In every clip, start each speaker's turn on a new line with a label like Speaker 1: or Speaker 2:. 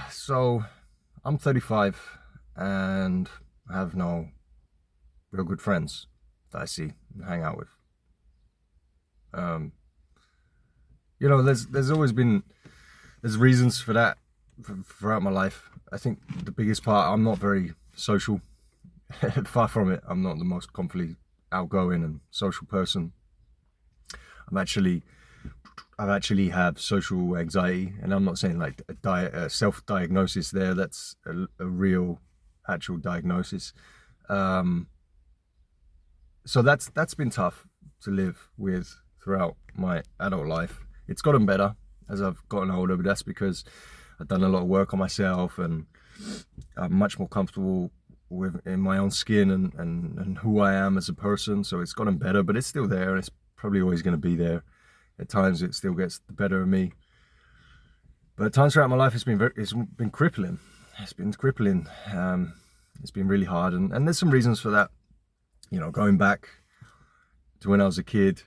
Speaker 1: So I'm 35 and I have no real good friends that I see and hang out with. Um, there's always been there's reasons for that throughout my life. I think the biggest part, I'm not very social. Far from it. I'm not the most confidently outgoing and social person. I'm actually I've actually have social anxiety, and I'm not saying like a self-diagnosis there. That's a real, actual diagnosis. Um, so that's been tough to live with throughout my adult life. It's gotten better as I've gotten older, but that's because I've done a lot of work on myself, and I'm much more comfortable with in my own skin and who I am as a person. So it's gotten better, but it's still there, and it's probably always going to be there. At times, it still gets the better of me. But at times throughout my life, it's been crippling. It's been crippling. It's been really hard, and there's some reasons for that. Going back to when I was a kid,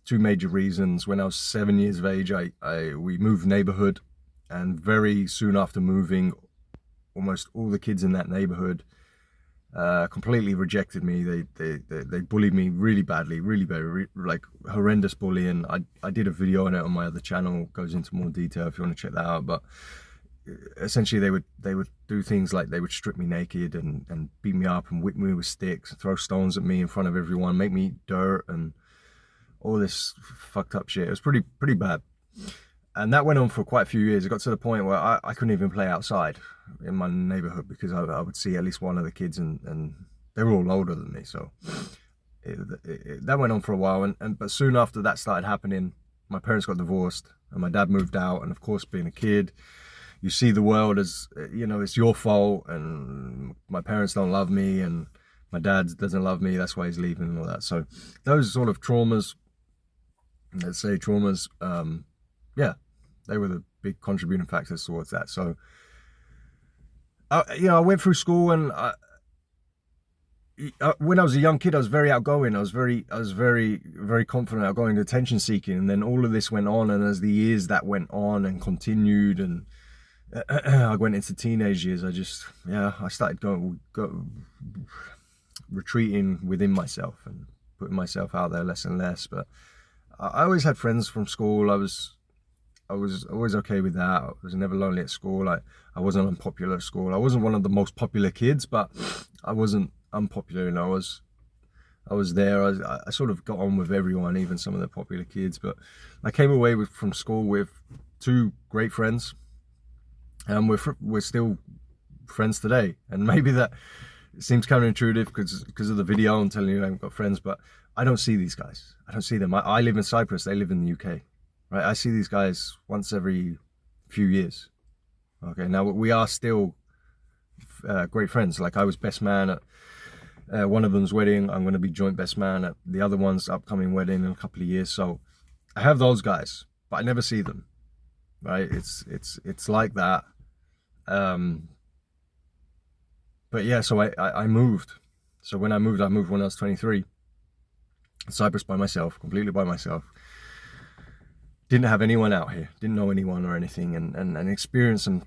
Speaker 1: two major reasons. When I was 7 years of age, we moved neighborhood, and very soon after moving, almost all the kids in that neighborhood completely rejected me. They bullied me really badly, really bad, like horrendous bullying. I did a video on it on my other channel. Goes into more detail if you want to check that out. But essentially, they would do things like they would strip me naked and beat me up and whip me with sticks, and throw stones at me in front of everyone, make me eat dirt and all this fucked up shit. It was pretty bad. And that went on for quite a few years. It got to the point where I couldn't even play outside in my neighborhood because I would see at least one of the kids, and they were all older than me. So that went on for a while. But soon after that started happening, my parents got divorced and my dad moved out. And of course, being a kid, you see the world as, it's your fault, and my parents don't love me, and my dad doesn't love me. That's why he's leaving and all that. So those sort of traumas, let's say traumas, yeah, they were the big contributing factors towards that. So, I went through school, and when I was a young kid, I was very outgoing. I was very confident, outgoing, attention seeking. And then all of this went on, and as the years that went on and continued, and I went into teenage years, I started retreating within myself and putting myself out there less and less. But I always had friends from school. I was always okay with that. I was never lonely at school. I wasn't unpopular at school. I wasn't one of the most popular kids, but I wasn't unpopular. I was there. I sort of got on with everyone, even some of the popular kids. But I came away from school with two great friends, and we're still friends today. And maybe that seems counterintuitive because of the video and telling you I haven't got friends, but I don't see these guys. I don't see them. I live in Cyprus. They live in the UK. Right? I see these guys once every few years. Okay, now we are still great friends. Like, I was best man at one of them's wedding. I'm going to be joint best man at the other one's upcoming wedding in a couple of years. So I have those guys, but I never see them. Right? It's like that. Um, but yeah, so I moved. So when I moved when I was 23. Cyprus by myself, completely by myself. Didn't have anyone out here, didn't know anyone or anything, and experienced some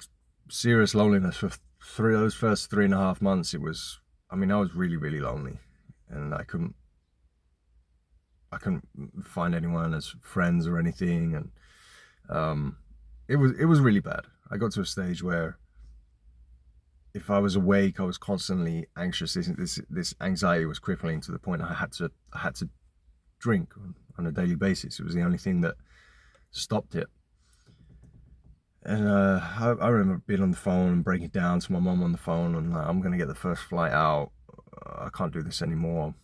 Speaker 1: serious loneliness for those first 3.5 months. I was really, really lonely, and I couldn't find anyone as friends or anything, and it was really bad. I got to a stage where if I was awake, I was constantly anxious. This anxiety was crippling to the point I had to drink on a daily basis. It was the only thing that stopped it. And I remember being on the phone and breaking down to my mom on the phone, and I'm going to get the first flight out. I can't do this anymore.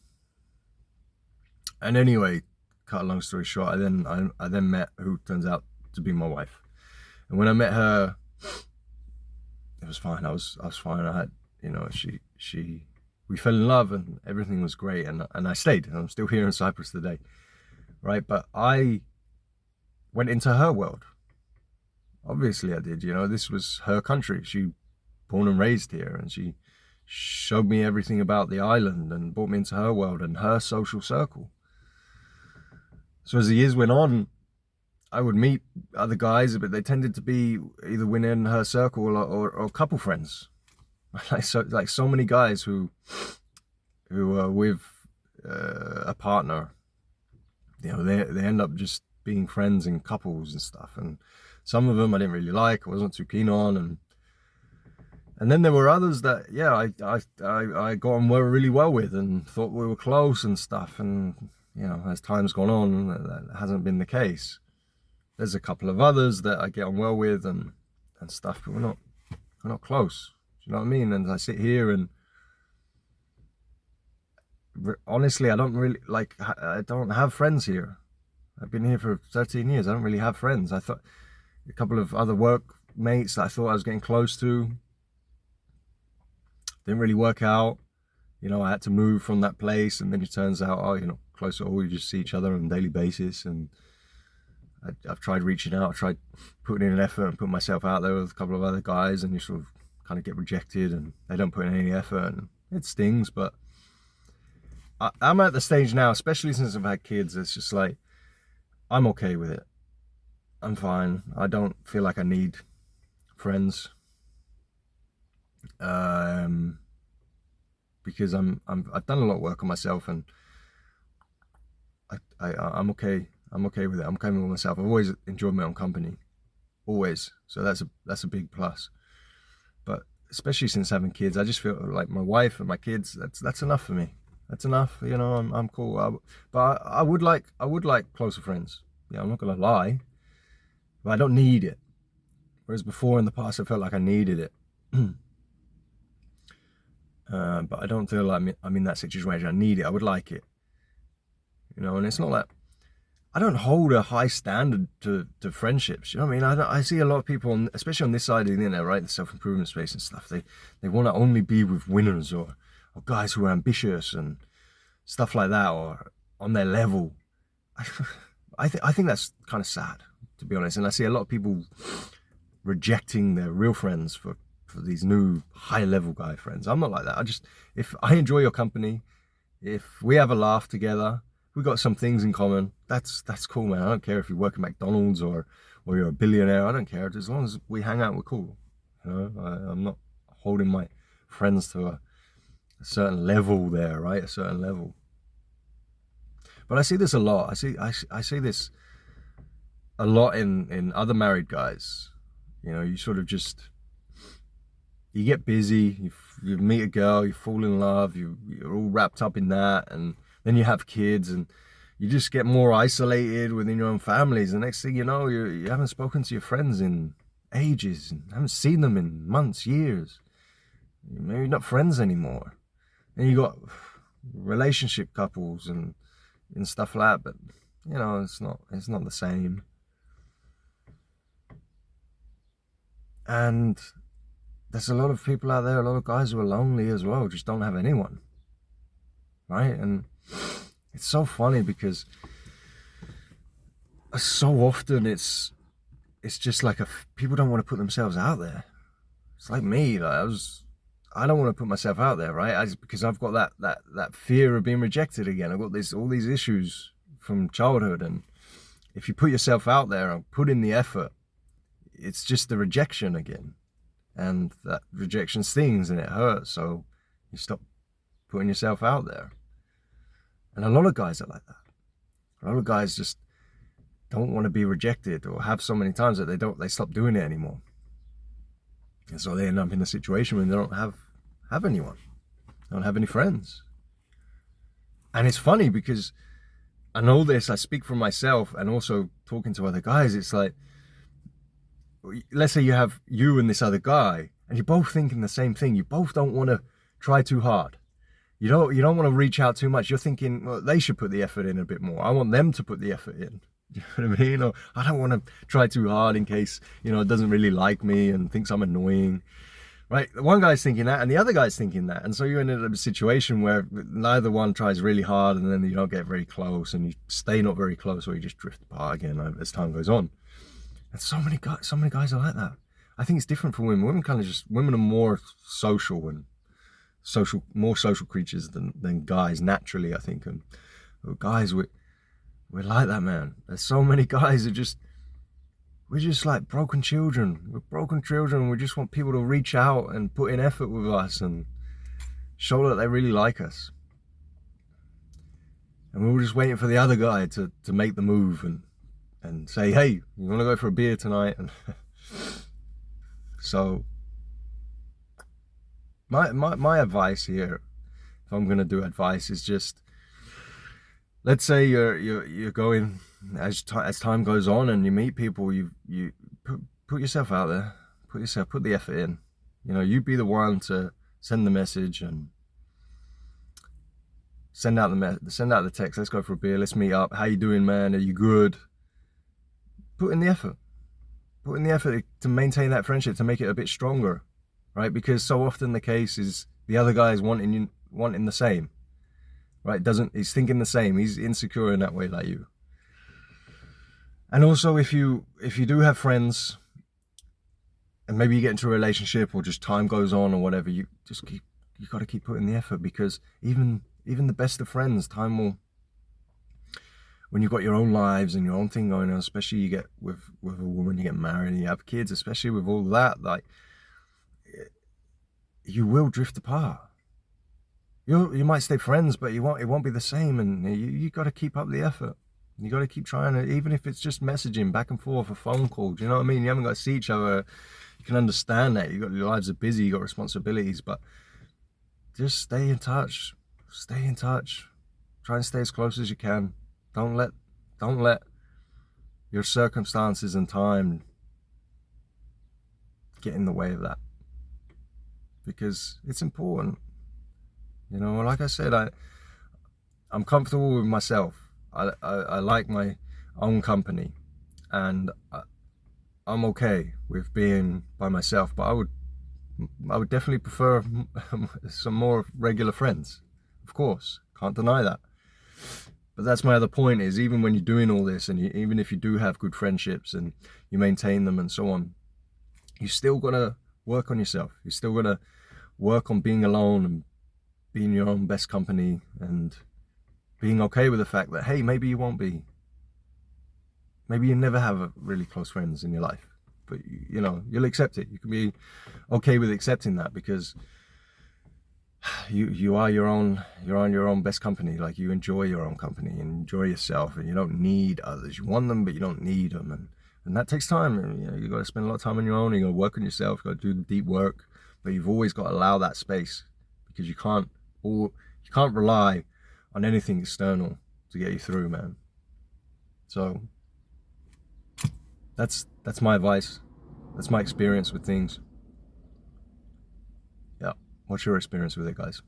Speaker 1: And anyway, cut a long story short, I then met who turns out to be my wife. And when I met her, it was fine. I was fine. I had, we fell in love, and everything was great. And I stayed, and I'm still here in Cyprus today. Right. But I went into her world. Obviously I did. This was her country. She born and raised here, and she showed me everything about the island and brought me into her world and her social circle. So as the years went on, I would meet other guys, but they tended to be either within her circle or couple friends. Like so many guys who are with a partner, they end up just being friends and couples and stuff. And some of them I didn't really like, I wasn't too keen on, and then there were others that, yeah, I got on really well with and thought we were close and stuff. And as time's gone on, that hasn't been the case. There's a couple of others that I get on well with and stuff, but we're not close. Do you know what I mean? And I sit here and honestly, I don't have friends here. I've been here for 13 years. I don't really have friends. I thought a couple of other workmates that I thought I was getting close to didn't really work out. I had to move from that place, and then it turns out, close at all, you just see each other on a daily basis. And I've tried reaching out, I've tried putting in an effort and putting myself out there with a couple of other guys, and you sort of kind of get rejected, and they don't put in any effort, and it stings. But I'm at the stage now, especially since I've had kids, it's just like, I'm okay with it. I'm fine. I don't feel like I need friends. Because I've done a lot of work on myself, and I'm okay. I'm okay with it. I'm okay with myself. I've always enjoyed my own company, always. So that's a big plus. But especially since having kids, I just feel like my wife and my kids, that's enough for me. That's enough. I'm cool. But I would like closer friends. Yeah, I'm not gonna lie, but I don't need it. Whereas before in the past, I felt like I needed it. But I don't feel like I'm in that situation. I need it. I would like it. And it's not like I don't hold a high standard to friendships. You know what I mean? I see a lot of people, especially on this side of the internet, right, the self-improvement space and stuff. They want to only be with winners or guys who are ambitious and stuff like that, or on their level. I think that's kind of sad, to be honest. And I see a lot of people rejecting their real friends for these new high-level guy friends. I'm not like that. If I enjoy your company, if we have a laugh together, we got some things in common, that's cool, man. I don't care if you work at McDonald's or you're a billionaire. I don't care. As long as we hang out, we're cool. I'm not holding my friends to a certain level there, right? A certain level. But I see this a lot. I see this a lot in other married guys. You sort of just, you get busy, you meet a girl, you fall in love, you're all wrapped up in that, and then you have kids, and you just get more isolated within your own families. The next thing you know, you haven't spoken to your friends in ages, and haven't seen them in months, years. Maybe you're not friends anymore. And you got relationship couples and stuff like that, but it's not the same. And there's a lot of people out there, a lot of guys who are lonely as well, just don't have anyone, right? And it's so funny because so often it's just like people don't want to put themselves out there. It's like me, I don't want to put myself out there, right? Because I've got that fear of being rejected again. I've got all these issues from childhood, and if you put yourself out there and put in the effort, it's just the rejection again. And that rejection stings and it hurts, so you stop putting yourself out there. And a lot of guys are like that. A lot of guys just don't want to be rejected, or have so many times that they stop doing it anymore. And so they end up in a situation where they don't have anyone. They don't have any friends. And it's funny because I know this, I speak for myself, and also talking to other guys, it's like, let's say you have you and this other guy, and you're both thinking the same thing. You both don't want to try too hard. You don't want to reach out too much. You're thinking, well, they should put the effort in a bit more. I want them to put the effort in. You know what I mean? Or I don't want to try too hard in case, it doesn't really like me and thinks I'm annoying. Right? One guy's thinking that and the other guy's thinking that. And so you end up in a situation where neither one tries really hard, and then you don't get very close, and you stay not very close, or you just drift apart again as time goes on. And so many guys are like that. I think it's different for women. Women are more social and more social creatures than guys naturally, I think. And guys, we're like that, man. There's so many guys who just we're just like broken children. We're broken children. We just want people to reach out and put in effort with us and show that they really like us. And we were just waiting for the other guy to make the move and say, hey, you want to go for a beer tonight? And so my advice here, if I'm going to do advice, is just, let's say you're going, as time goes on and you meet people, you put yourself out there, put the effort in. You know, you be the one to send the message and send out the text. Let's go for a beer. Let's meet up. How you doing, man? Are you good? Put in the effort. Put in the effort to maintain that friendship, to make it a bit stronger, right? Because so often the case is the other guy is wanting the same, right? He's thinking the same. He's insecure in that way, like you. And also, if you do have friends, and maybe you get into a relationship, or just time goes on or whatever, you got to keep putting the effort, because even the best of friends, time will, when you've got your own lives and your own thing going on, especially you get with a woman, you get married and you have kids, especially with all that, like, you will drift apart. You might stay friends, but it won't be the same, and you got to keep up the effort. You got to keep trying to, even if it's just messaging back and forth, a phone call. Do you know what I mean? You haven't got to see each other. You can understand that your lives are busy, you got responsibilities, but just stay in touch. Stay in touch. Try and stay as close as you can. Don't let your circumstances and time get in the way of that, because it's important. You know, like I said, I'm comfortable with myself. I like my own company, and I'm okay with being by myself, but I would definitely prefer some more regular friends. Of course, can't deny that. But that's my other point, is even when you're doing all this, and even if you do have good friendships and you maintain them and so on, you still got to work on yourself. You still got to work on being alone and being your own best company, and being okay with the fact that, hey, maybe you won't be. Maybe you never have really close friends in your life, but you know, you'll accept it. You can be okay with accepting that, because you are your own best company. Like, you enjoy your own company and enjoy yourself, and you don't need others. You want them, but you don't need them, and that takes time. And, you know, you got to spend a lot of time on your own. You got to work on yourself. You got to do the deep work, but you've always got to allow that space, because you can't rely on anything external to get you through, man. So that's my advice. That's my experience with things. Yeah. What's your experience with it, guys?